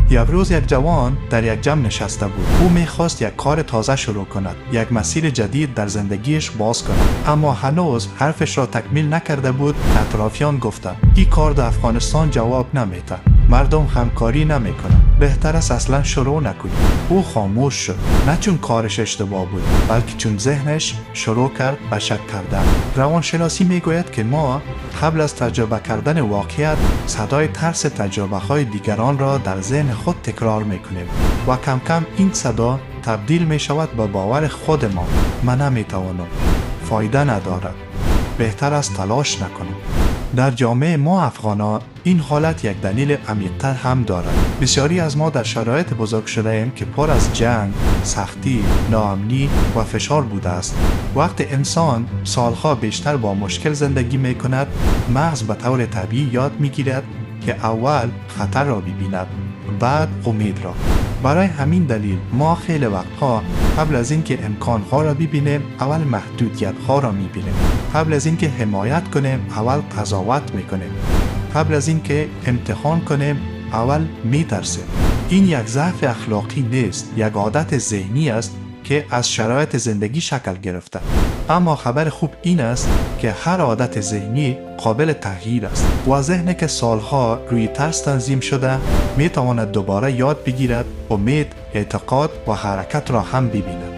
یک روز یک جوان در یک جمع نشسته بود. او میخواست یک کار تازه شروع کند، یک مسیر جدید در زندگیش باز کند، اما هنوز حرفش را تکمیل نکرده بود. اطرافیان گفتند این کار در افغانستان جواب نمیده، مردم همکاری نمیکنند، بهتر است اصلا شروع نکنی. او خاموش شد، نه چون کارش اشتباه بود، بلکه چون ذهنش شروع کرد به شک کردن. روانشناسی میگوید که ما قبل از تجربه کردن واقعیت صدای ترس تجربه های دیگران را در ذهن خود تکرار میکنیم و کم کم این صدا تبدیل می شود به باور خود ما. من نمیتوانم، فایده ندارد، بهتر است تلاش نکنم. در جامعه ما افغانا این حالت یک دلیل عمیق‌تر هم دارد. بسیاری از ما در شرایط بزرگ شده ایم که پر از جنگ، سختی، ناامنی و فشار بوده است. وقتی انسان سالها بیشتر با مشکل زندگی می کند، مغز به طور طبیعی یاد می گیرد که اول خطر را ببیند، بعد امید را. برای همین دلیل ما خیلی وقتها قبل از اینکه امکانها را ببینیم اول محدودیتها را میبینیم. قبل از اینکه حمایت کنیم اول قضاوت میکنیم. قبل از اینکه امتحان کنیم اول میترسیم. این یک ضعف اخلاقی نیست، یک عادت ذهنی است که از شرایط زندگی شکل گرفته. اما خبر خوب این است که هر عادت ذهنی قابل تغییر است و ذهنی که سالها روی ترس تنظیم شده میتواند دوباره یاد بگیرد، امید، اعتقاد و حرکت را هم ببیند.